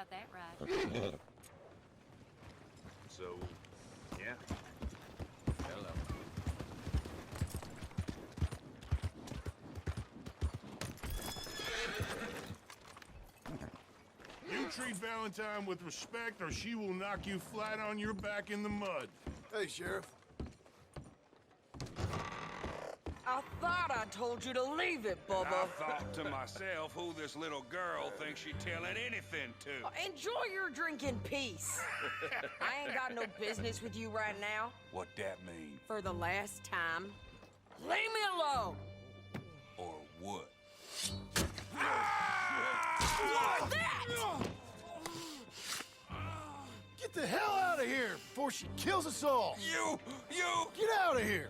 got that right. So, yeah. Hello. You treat Valentine with respect, or she will knock you flat on your back in the mud. Hey, Sheriff. I thought I told you to leave it, I Bubba. thought to myself who this little girl thinks she's telling anything to. Enjoy your drink in peace. I ain't got no business with you right now. What that mean? For the last time, leave me alone. Or what? Like that! Get the hell out of here before she kills us all! You! Get out of here!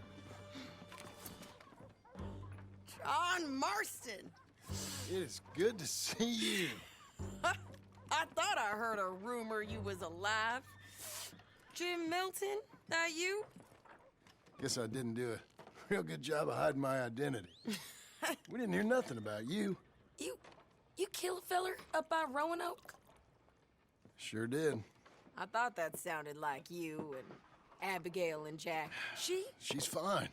John Marston. It is good to see you. I thought I heard a rumor you was alive. Jim Milton, that you? Guess I didn't do a real good job of hiding my identity. We didn't hear nothing about you. You kill a feller up by Roanoke? Sure did. I thought that sounded like you and Abigail and Jack. She's fine.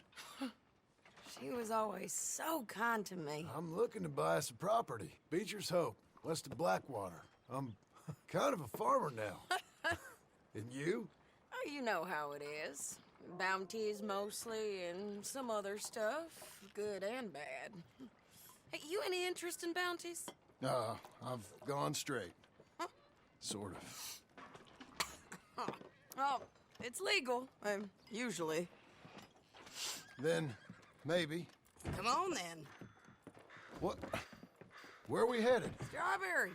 She was always so kind to me. I'm looking to buy some property. Beecher's Hope, west of Blackwater. I'm kind of a farmer now. And you? Oh, you know how it is. Bounties mostly, and some other stuff, good and bad. Hey, you any interest in bounties? I've gone straight. Huh? Sort of. Oh, it's legal, usually. Then, maybe. Come on, then. What? Where are we headed? Strawberry.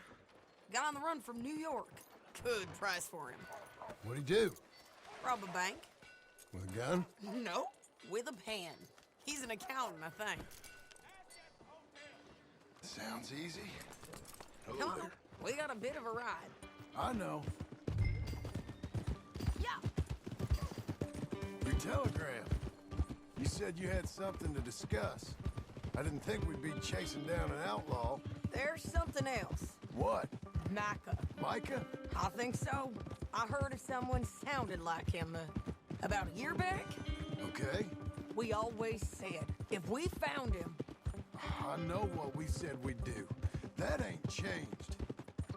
Got on the run from New York. Good price for him. What'd he do? Rob a bank? With a gun? No, with a pen. He's an accountant, I think. Sounds easy. Come on, we got a bit of a ride. I know. Yeah. Your telegram. You said you had something to discuss. I didn't think we'd be chasing down an outlaw. There's something else. What? Micah. Micah? I think so. I heard of someone sounded like him about a year back. Okay. We always said, if we found him... I know what we said we'd do. That ain't changed.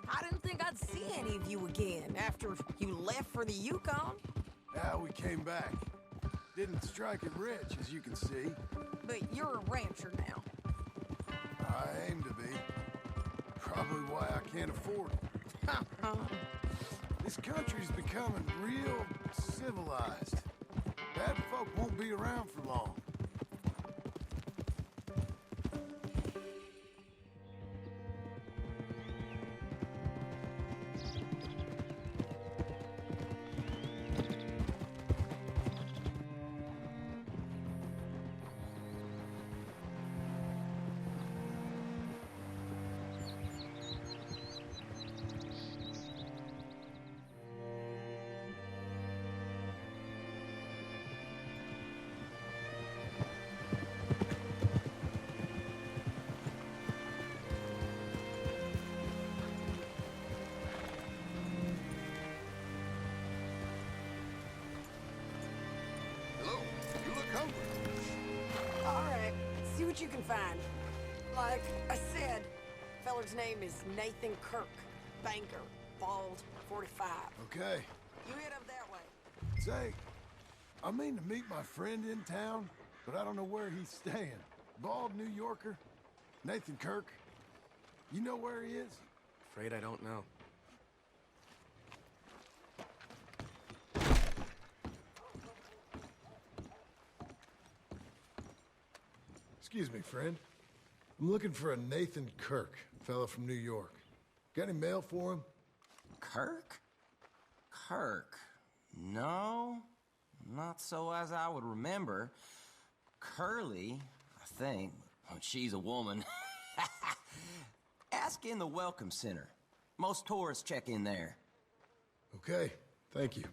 I didn't think I'd see any of you again after you left for the Yukon. Now we came back. Didn't strike it rich, as you can see. But you're a rancher now. I aim to be. Probably why I can't afford it. This country's becoming real civilized. Bad folk won't be around for long. All right, see what you can find. Like I said, feller's name is Nathan Kirk. Banker, bald, 45. Okay. You head up that way. Say, I mean to meet my friend in town, but I don't know where he's staying. Bald New Yorker, Nathan Kirk. You know where he is? Afraid I don't know. Excuse me, friend. I'm looking for a Nathan Kirk, fella from New York. Got any mail for him? Kirk? Kirk? No, not so as I would remember. Curly, I think. Oh, she's a woman. Ask in the Welcome Center. Most tourists check in there. Okay, thank you.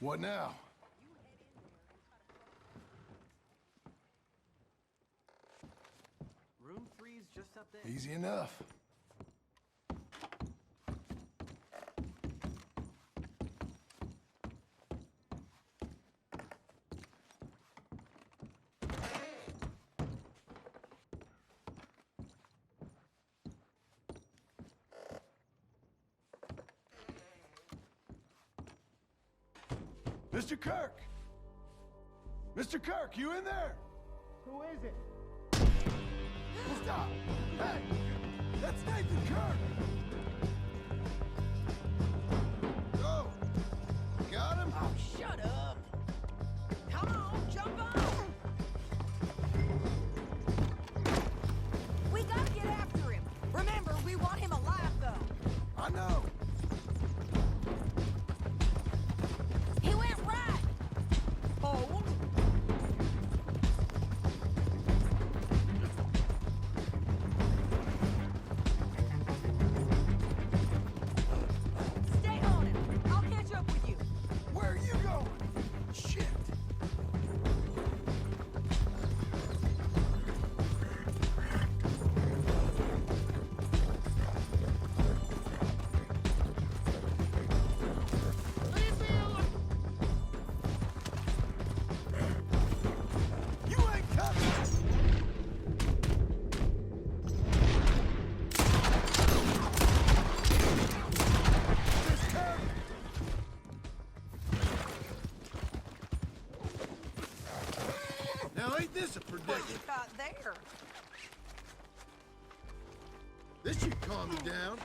What now? Room 3's just up there. Easy enough. Mr. Kirk! Mr. Kirk, you in there? Who is it? Stop! Hey! That's Nathan Kirk! Go! Got him? Oh, shut up. Come on, jump on. We gotta get after him. Remember, we want him alive, though. I know. He went right. Hold. Stay on him. I'll catch up with you. Where are you going? Shit! Leave me alone. You ain't coming! Miss Kirk! Now ain't this a What prediction? you got there? This should calm you down.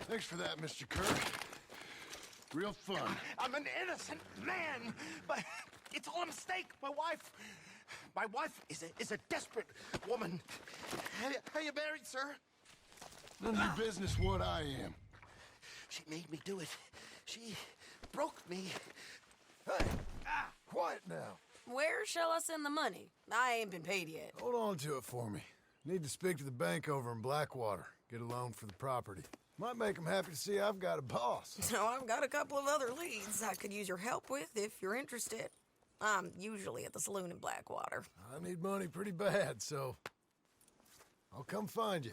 Thanks for that, Mr. Kirk. Real fun. I'm an innocent man, but it's all a mistake. My wife is a desperate woman. Are you married, sir? None of your business what I am. She made me do it. She broke me. Hey, quiet now. Where shall I send the money? I ain't been paid yet. Hold on to it for me. Need to speak to the bank over in Blackwater. Get a loan for the property. Might make them happy to see I've got a boss. So I've got a couple of other leads I could use your help with if you're interested. I'm usually at the saloon in Blackwater. I need money pretty bad, so I'll come find you.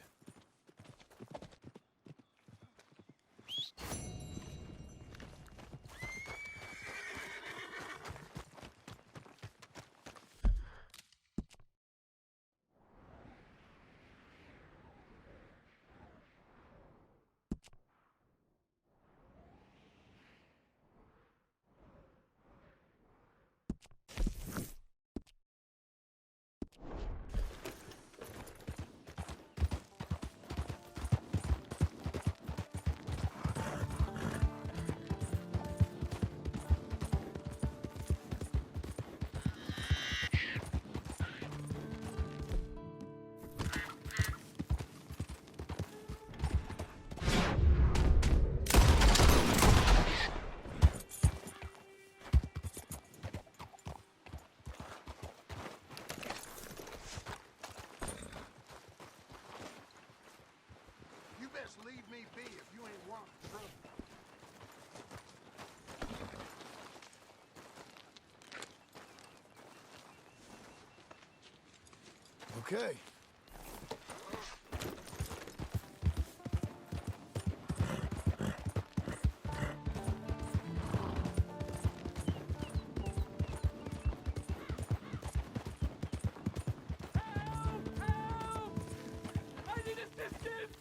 You best leave me be if you ain't wanting trouble. Okay. I need assistance!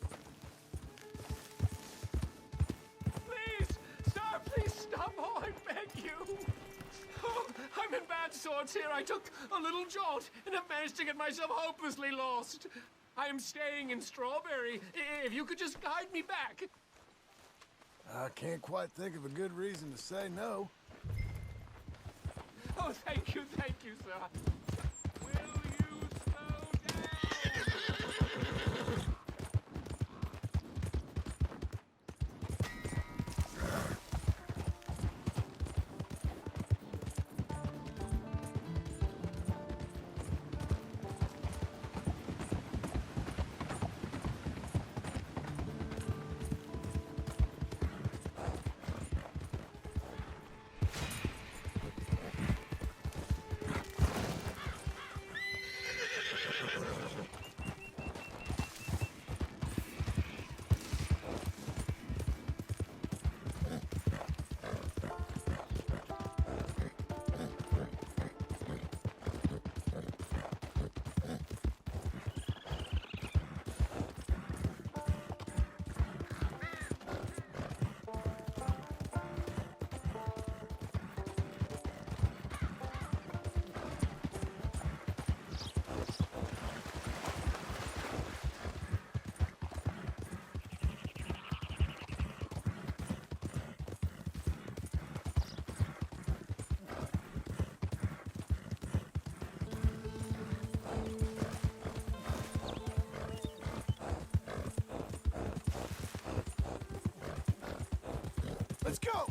Please! Sir, please stop! Oh, I beg you! Oh, I'm in bad sorts here. I took a little jaunt and have managed to get myself hopelessly lost. I am staying in Strawberry. If you could just guide me back. I can't quite think of a good reason to say no. Oh, thank you, sir. Will you slow down? Let's go!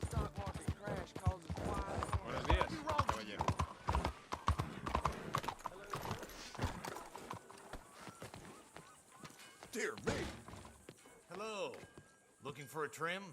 Stock market crash causes wide. Buenos días, caballero. Dear me. Hello. Looking for a trim?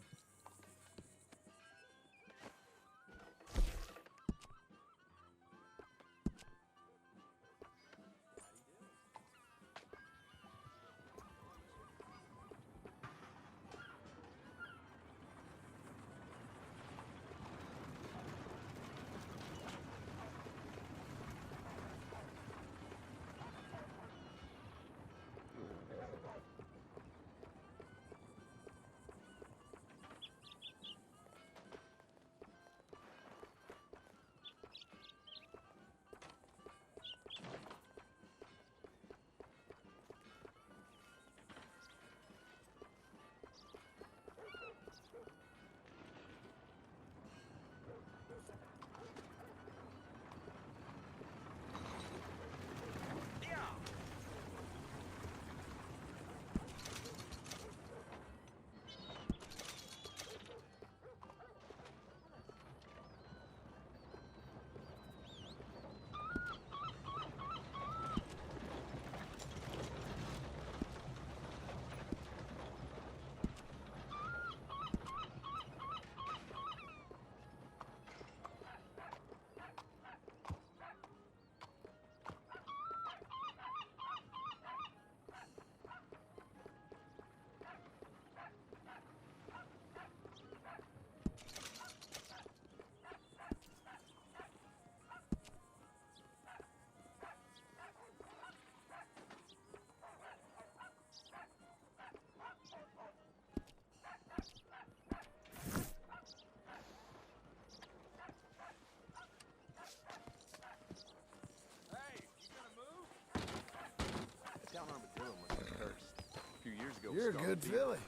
Down Armadillo must be cursed. A few years ago, You're a good filly.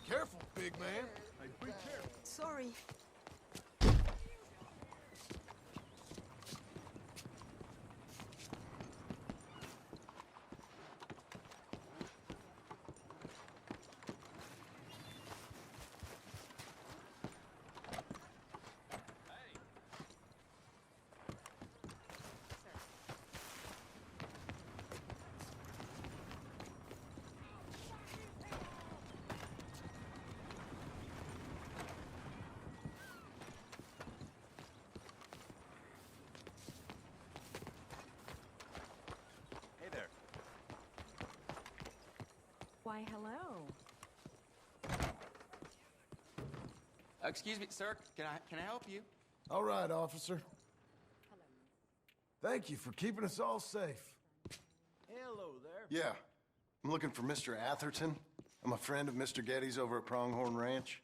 Careful, big man. Sorry. Hey there. Why, hello. Excuse me, sir. Can I help you? All right, officer. Thank you for keeping us all safe. Hello there. Yeah. I'm looking for Mr. Atherton. I'm a friend of Mr. Getty's over at Pronghorn Ranch.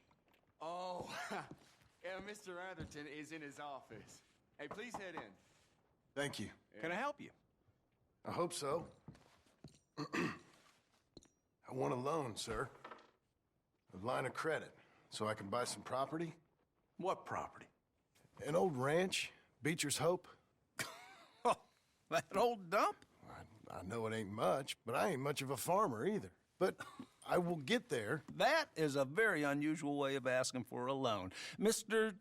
Oh, yeah, Mr. Atherton is in his office. Hey, please head in. Thank you. Can I help you? I hope so. I want a loan, sir. A line of credit, so I can buy some property. What property? An old ranch, Beecher's Hope. That old dump? I know it ain't much, but I ain't much of a farmer either. But I will get there. That is a very unusual way of asking for a loan. Mr.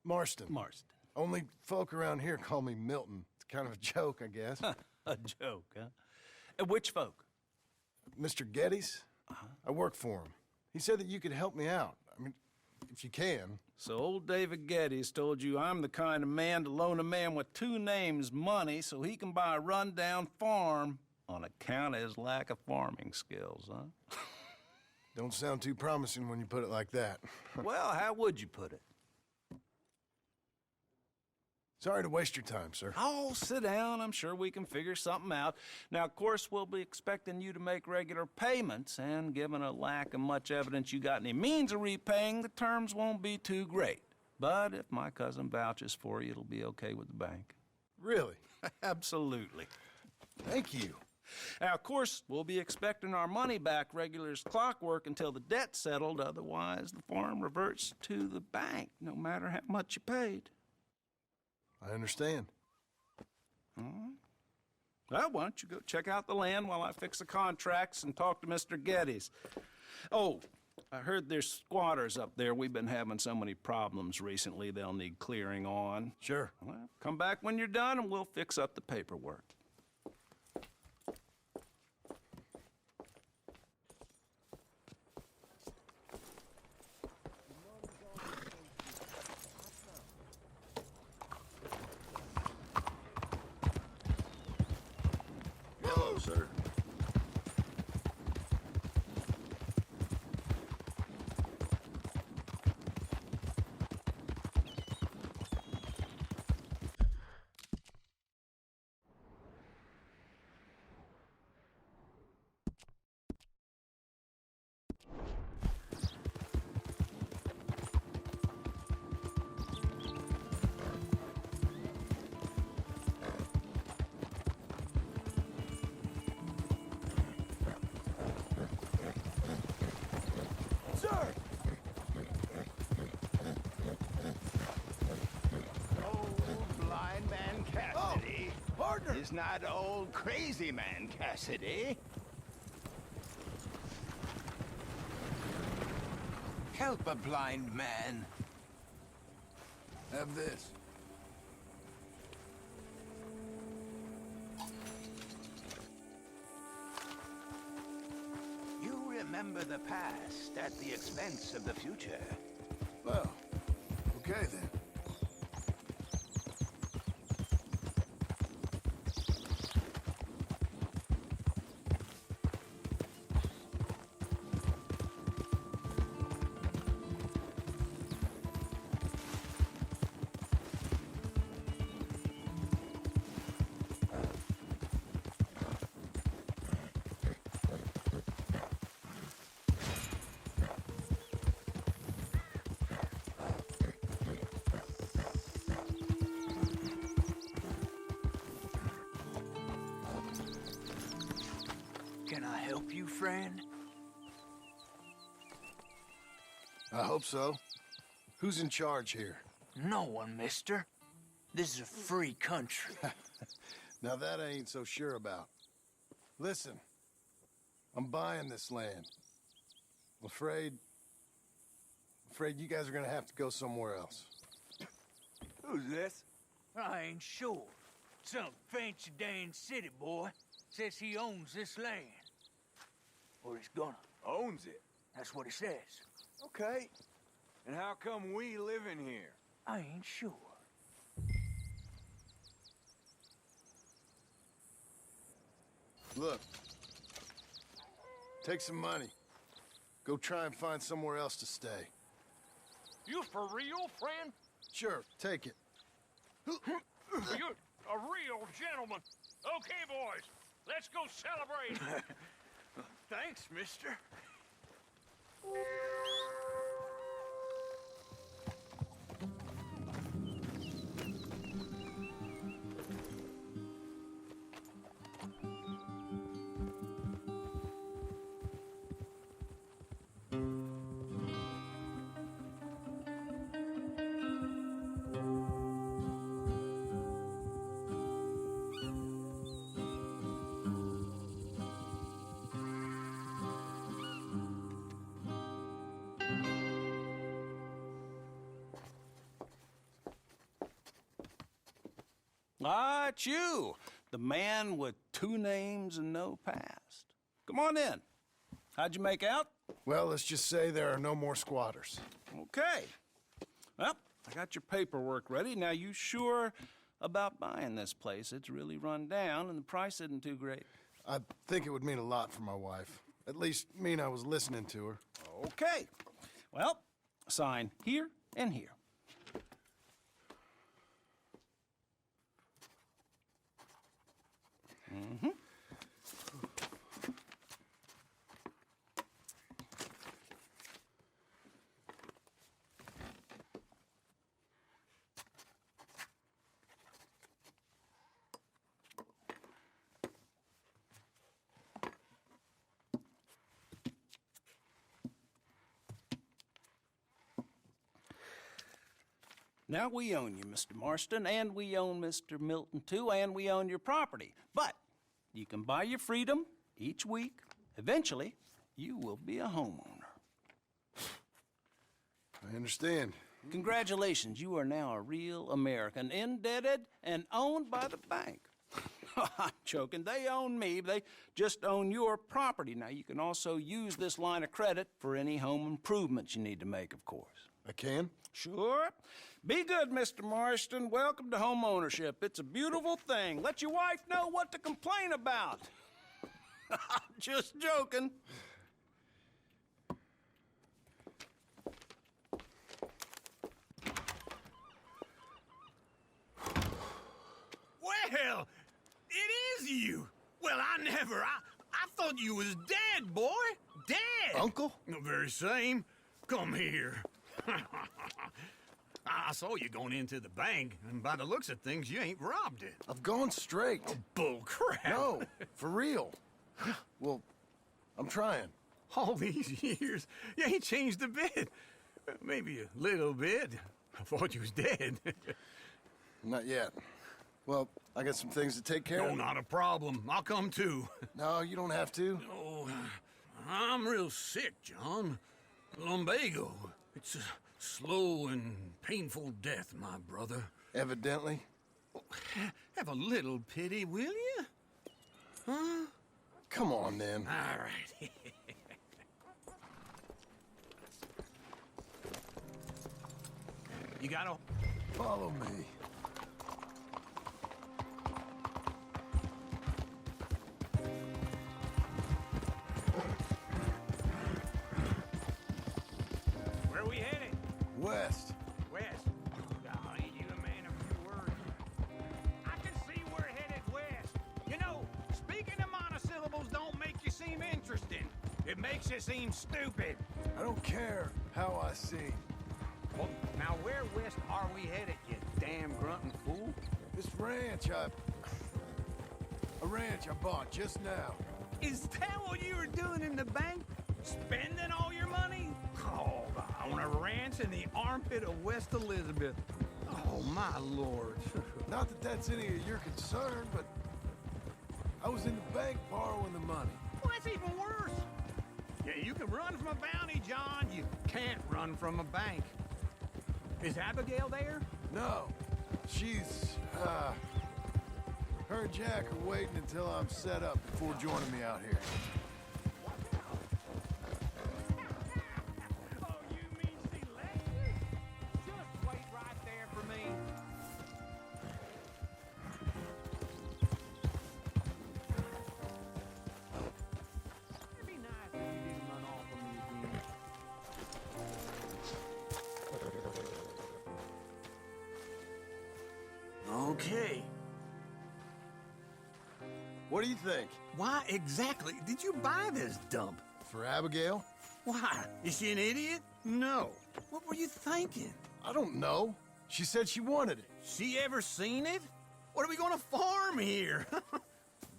Marston. Marston. Only folk around here call me Milton. It's kind of a joke, I guess. A joke, huh? And which folk? Mr. Geddes? I work for him. He said that you could help me out. I mean, if you can. So old David Geddes told you I'm the kind of man to loan a man with two names money so he can buy a rundown farm on account of his lack of farming skills, huh? Don't sound too promising when you put it like that. Well, how would you put it? Sorry to waste your time, sir. Oh, sit down. I'm sure we can figure something out. Now, of course, we'll be expecting you to make regular payments, and given a lack of much evidence you got any means of repaying, the terms won't be too great. But if my cousin vouches for you, it'll be okay with the bank. Really? Absolutely. Thank you. Now, of course, we'll be expecting our money back regular as clockwork until the debt's settled. Otherwise, the farm reverts to the bank, no matter how much you paid. I understand. All right. Well, why don't you go check out the land while I fix the contracts and talk to Mr. Geddes. Oh, I heard there's squatters up there. We've been having so many problems recently, they'll need clearing on. Sure. Well, come back when you're done and we'll fix up the paperwork. Hello, sir. Blind man Cassidy. Partner! Is not old crazy man Cassidy. Help a blind man. Have this. You remember the past at the expense of the future. Well, okay then. Can I help you, friend? I hope so. Who's in charge here? No one, mister. This is a free country. Now that I ain't so sure about. Listen, I'm buying this land. I'm afraid you guys are gonna have to go somewhere else. Who's this? I ain't sure. Some fancy Dan city boy says he owns this land. Or he's gonna. Owns it. That's what he says. Okay. And how come we live in here? I ain't sure. Look, take some money. Go try and find somewhere else to stay. You for real, friend? Sure, take it. You're a real gentleman. Okay, boys, let's go celebrate. Thanks, mister. Ah, it's you, the man with 2 names and no past. Come on in. How'd you make out? Well, let's just say there are no more squatters. Okay. Well, I got your paperwork ready. Now, you sure about buying this place? It's really run down, and the price isn't too great. I think it would mean a lot for my wife. At least mean I was listening to her. Okay. Well, sign here and here. Mm-hmm. Now, we own you, Mr. Marston, and we own Mr. Milton, too, and we own your property. But you can buy your freedom each week. Eventually, you will be a homeowner. I understand. Congratulations, you are now a real American, indebted and owned by the bank. I'm joking. They own me. They just own your property. Now, you can also use this line of credit for any home improvements you need to make, of course. I can? Sure. Be good, Mr. Marston. Welcome to home ownership. It's a beautiful thing. Let your wife know what to complain about. Just joking. Well, it is you. Well, I thought you was dead, boy. Dead. Uncle? The very same. Come here. I saw you going into the bank, and by the looks of things, you ain't robbed it. I've gone straight. Oh, bull crap. No, for real. Well, I'm trying. All these years, you ain't changed a bit. Maybe a little bit. I thought you was dead. Not yet. Well, I got some things to take care No, of. not a problem. I'll come too. No, you don't have to. Oh, I'm real sick, John. Lumbago. It's a slow and painful death, my brother. Evidently. Have a little pity, will you? Huh? Come on, then. All right. You gotta... Follow me. Where are we headed? West. West. Oh, ain't you a man of few words? I can see we're headed west. You know, speaking of monosyllables don't make you seem interesting. It makes you seem stupid. I don't care how I seem. Well, now where west are we headed, you damn grunting fool? This ranch I bought just now. Is that what you were doing in the bank? Spending all your money? Oh, on a ranch in the armpit of West Elizabeth. Oh, my lord. Not that that's any of your concern, but I was in the bank borrowing the money. Well, that's even worse. Yeah, you can run from a bounty, John. You can't run from a bank. Is Abigail there? No, she's, her and Jack are waiting until I'm set up before joining me out here. Oh, you mean she left you? Just wait right there for me. It'd be nice if you didn't run off of me again. Okay. What do you think? Why exactly did you buy this dump? For Abigail? Why? Is she an idiot? No. What were you thinking? I don't know. She said she wanted it. She ever seen it? What are we gonna farm here?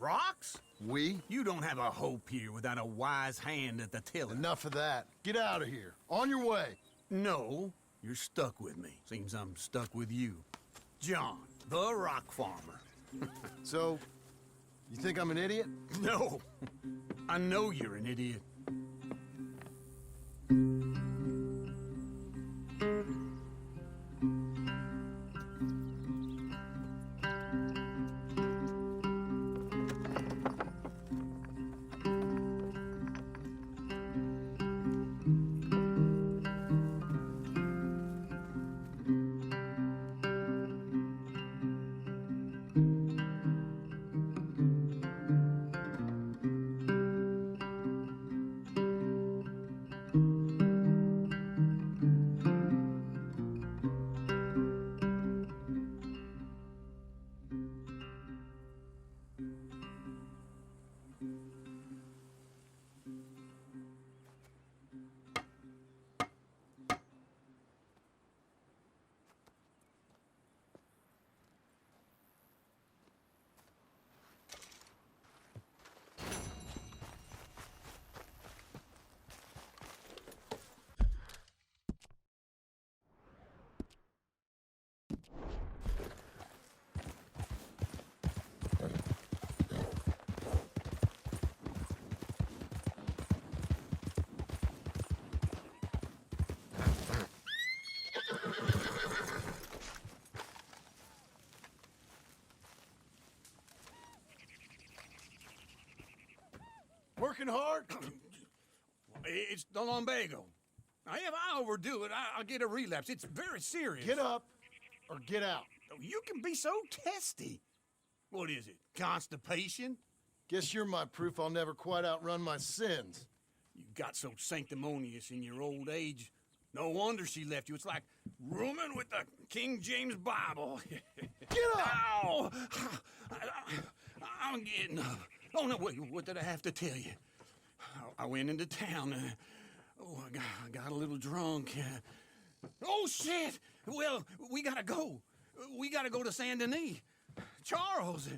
Rocks? We? You don't have a hope here without a wise hand at the tiller. Enough of that. Get out of here. On your way. No, you're stuck with me. Seems I'm stuck with you. John, the rock farmer. So, you think I'm an idiot? No, I know you're an idiot. broken heart? It's the lumbago. Now, if I overdo it, I'll get a relapse. It's very serious. Get up or get out. You can be so testy. What is it, constipation? Guess you're my proof I'll never quite outrun my sins. You got so sanctimonious in your old age. No wonder she left you. It's like rooming with the King James Bible. Get up! Ow! I'm getting up. Oh, no, wait, what did I have to tell you? I went into town. I got a little drunk. Oh, shit! Well, we gotta go. We gotta go to Saint Denis. Charles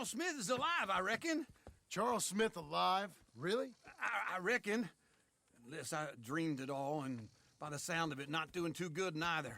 Smith is alive, I reckon. Charles Smith alive? Really? I reckon. Unless I dreamed it all, and by the sound of it, not doing too good neither.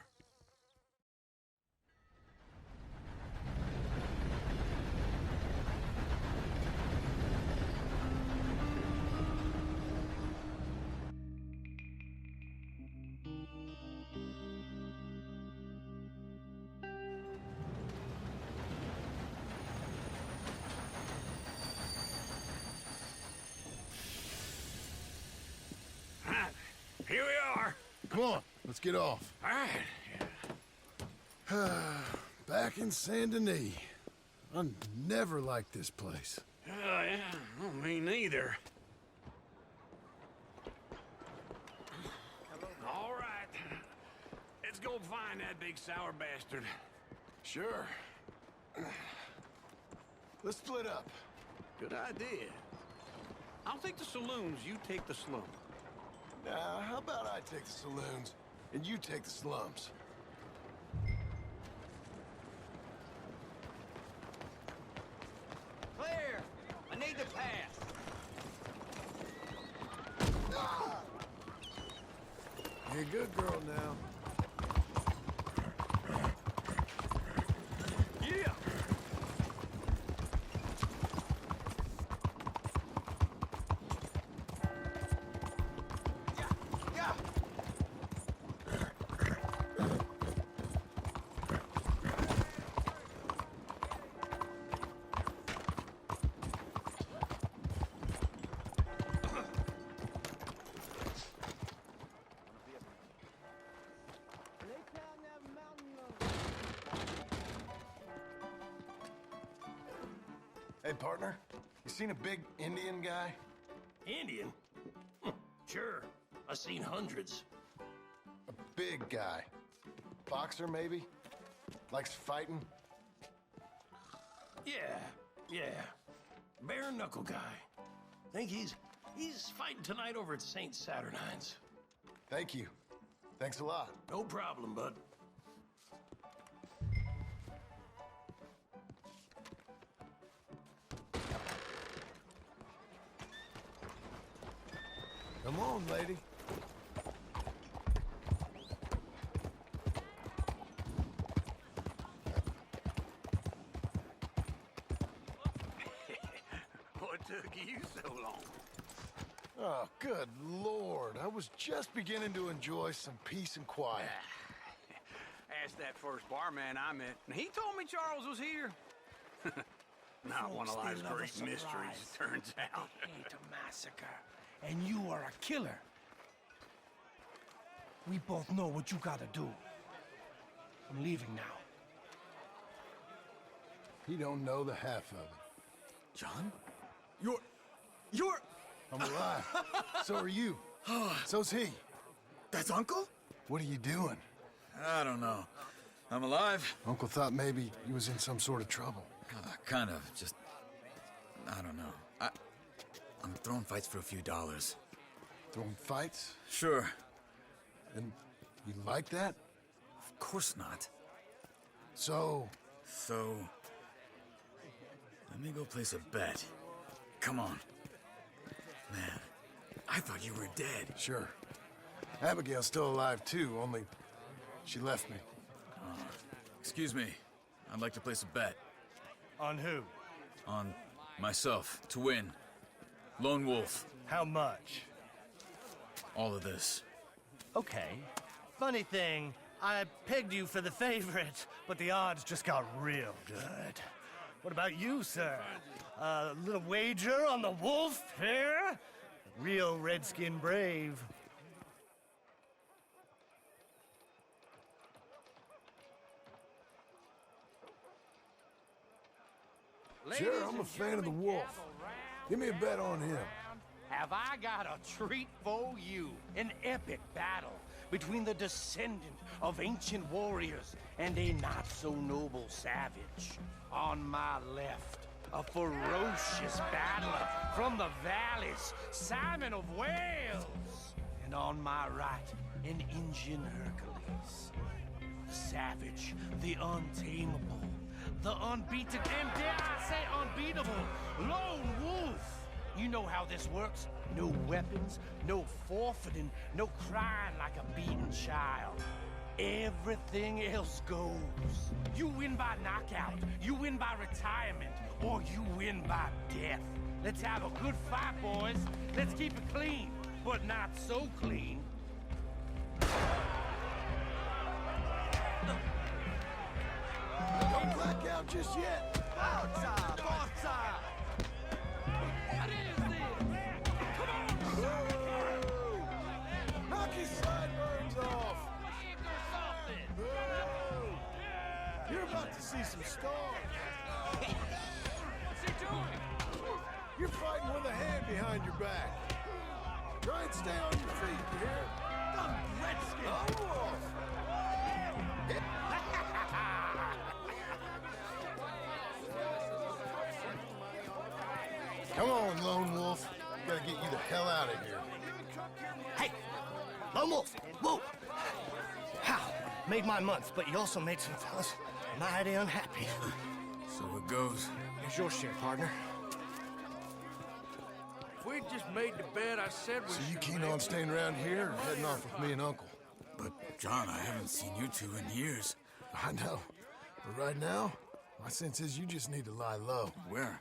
Here we are. Come on, let's get off. All right. Back in Saint Denis. I never liked this place. Yeah, well, me neither. All right. Let's go find that big sour bastard. Sure. Let's split up. Good idea. I'll take the saloons, you take the slum. Now, how about I take the saloons, and you take the slums? Clear! I need to pass. You're a good girl now. Yeah! Hey, partner, you seen a big Indian guy? Indian? Sure. I've seen hundreds. A big guy. Boxer, maybe? Likes fighting? Yeah. Bare knuckle guy. Think he's fighting tonight over at St. Saturnine's. Thank you. Thanks a lot. No problem, bud. Come on, lady. What took you so long? Oh, good Lord. I was just beginning to enjoy some peace and quiet. Asked that first barman I met, and he told me Charles was here. Not one of life's great mysteries, it turns out. They hate a massacre, and you are a killer. We both know what you gotta do. I'm leaving now. He don't know the half of it. John? You're... I'm alive. So are you. So's he. That's Uncle? What are you doing? I don't know. I'm alive. Uncle thought maybe he was in some sort of trouble. Kind of. Just... I don't know. I'm throwing fights for a few dollars. Throwing fights? Sure. And you like that? Of course not. So, let me go place a bet. Come on. Man, I thought you were dead. Sure. Abigail's still alive too, only she left me. Excuse me. I'd like to place a bet. On who? On myself, to win. Lone Wolf. How much? All of this. Okay. Funny thing, I pegged you for the favorite, but the odds just got real good. What about you, sir? A little wager on the wolf, here? Real redskin brave. Sure, I'm a fan of the wolf. Give me a bet on him. Have I got a treat for you? An epic battle between the descendant of ancient warriors and a not-so-noble savage. On my left, a ferocious battler from the valleys, Simon of Wales. And on my right, an Indian Hercules. The savage, the untamable, the unbeaten, and dare I say unbeatable, lone wolf. You know how this works. No weapons, no forfeiting, no crying like a beaten child. Everything else goes. You win by knockout, you win by retirement, or you win by death. Let's have a good fight, boys. Let's keep it clean, but not so clean. Don't black out just yet. Outside, outside. What is this? Come on! Knock his sideburns off. You're about to see some stars. What's he doing? You're fighting with a hand behind your back. Try and stay on your feet, you hear? Redskin! Oh, come on, Lone Wolf. Gotta get you the hell out of here. Hey, Lone Wolf, whoa! How? Made my month, but you also made some fellas mighty unhappy. So it goes. Here's your share, partner. If we just made the bed, I said we So you keen on staying around here or heading off with me and Uncle? But, John, I haven't seen you two in years. I know. But right now, my sense is you just need to lie low. Where?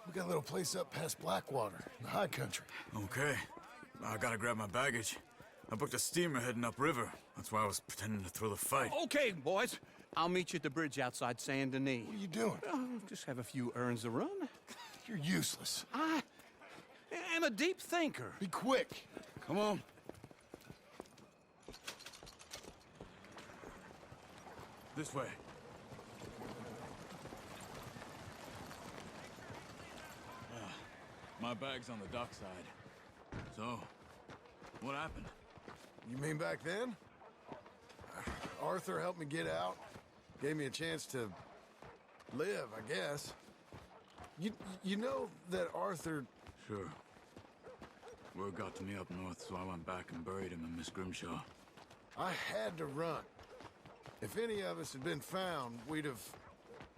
We got a little place up past Blackwater, in the high country. Okay. I gotta grab my baggage. I booked a steamer heading upriver. That's why I was pretending to throw the fight. Okay, boys. I'll meet you at the bridge outside Saint Denis. What are you doing? Just have a few errands to run. You're useless. I am a deep thinker. Be quick. Come on. This way. My bag's on the dockside. So, what happened? You mean back then? Arthur helped me get out. Gave me a chance to live, I guess. You know that Arthur... Sure. Word got to me up north, so I went back and buried him in Miss Grimshaw. I had to run. If any of us had been found, we'd have...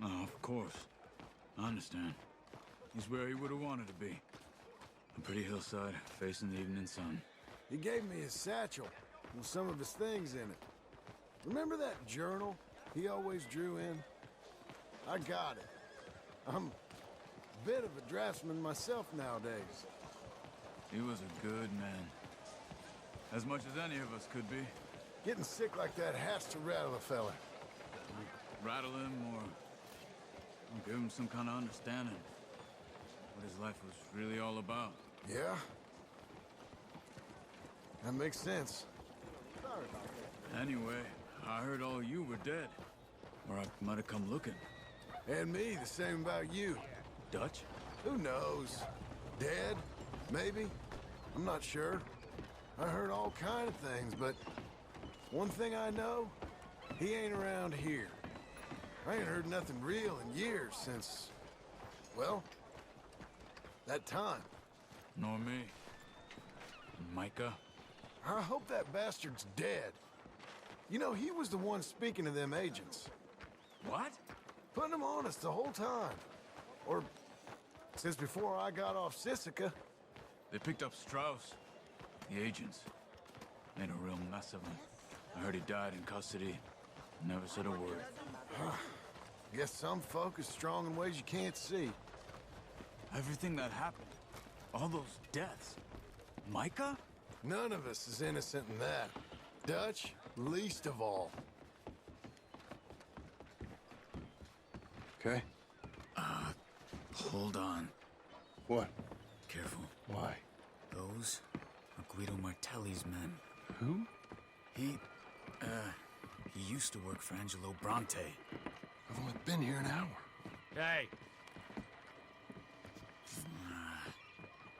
Oh, of course. I understand. He's where he would have wanted to be. A pretty hillside, facing the evening sun. He gave me his satchel with some of his things in it. Remember that journal he always drew in? I got it. I'm a bit of a draftsman myself nowadays. He was a good man. As much as any of us could be. Getting sick like that has to rattle a fella. Rattle him or give him some kind of understanding. What his life was really all about. Yeah? That makes sense. Anyway, I heard all you were dead. Or I might have come looking. And me, the same about you. Dutch? Who knows? Dead? Maybe? I'm not sure. I heard all kind of things, but one thing I know, he ain't around here. I ain't heard nothing real in years since, well, that time. Nor me. Micah? I hope that bastard's dead. You know, he was the one speaking to them agents. What? Putting them on us the whole time. Or since before I got off Sisika. They picked up Strauss. The agents. Made a real mess of him. I heard he died in custody. Never said a word. Guess some folk is strong in ways you can't see. Everything that happened. All those deaths. Micah? None of us is innocent in that. Dutch, least of all. Okay. Hold on. What? Careful. Why? Those are Guido Martelli's men. Who? He used to work for Angelo Bronte. I've only been here an hour. Hey.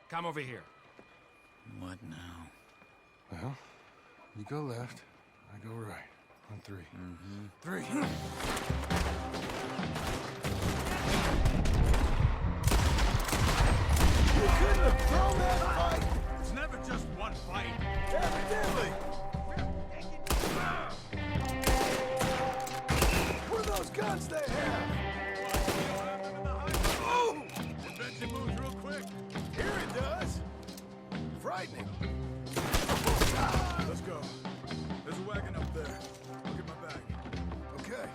Come over here. What now? Well, you go left, I go right. On 3. Mm-hmm. 3. You couldn't have thrown that fight! It's never just one fight. Evidently! What are those guns they have? Oh! It bets he moves real quick. Here it does! Frightening. Let's go. There's a wagon up there. I'll get my bag. Okay.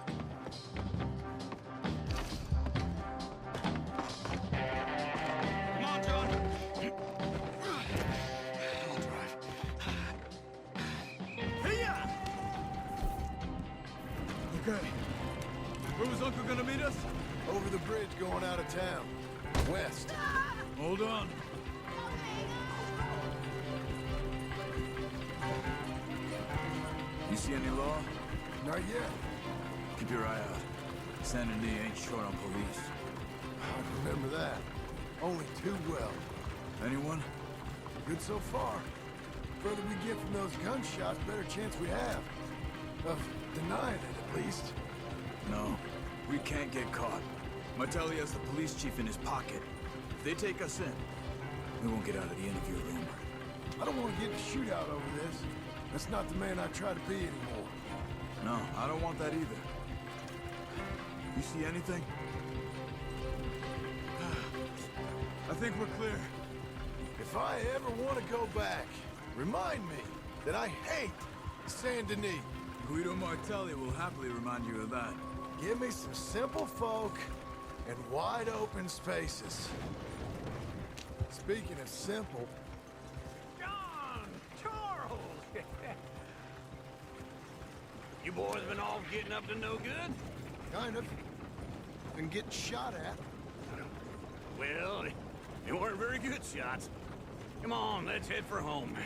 Come on, John. I'll drive. Here! Okay. Where was Uncle gonna meet us? Over the bridge going out of town. West. Hold on. You see any law? Not yet. Keep your eye out. San Denis ain't short on police. I remember that. Only too well. Anyone? Good so far. Further we get from those gunshots, better chance we have. Of denying it, at least. No. We can't get caught. Martelli has the police chief in his pocket. If they take us in, we won't get out of the interview room. I don't want to get in a shootout over this. That's not the man I try to be anymore. No, I don't want that either. You see anything? I think we're clear. If I ever want to go back, remind me that I hate San Denis. Guido Martelli will happily remind you of that. Give me some simple folk and wide open spaces. Speaking of simple, John! Charles! You boys been all getting up to no good? kind of. Been getting shot at. Well, they weren't very good shots. Come on, let's head for home.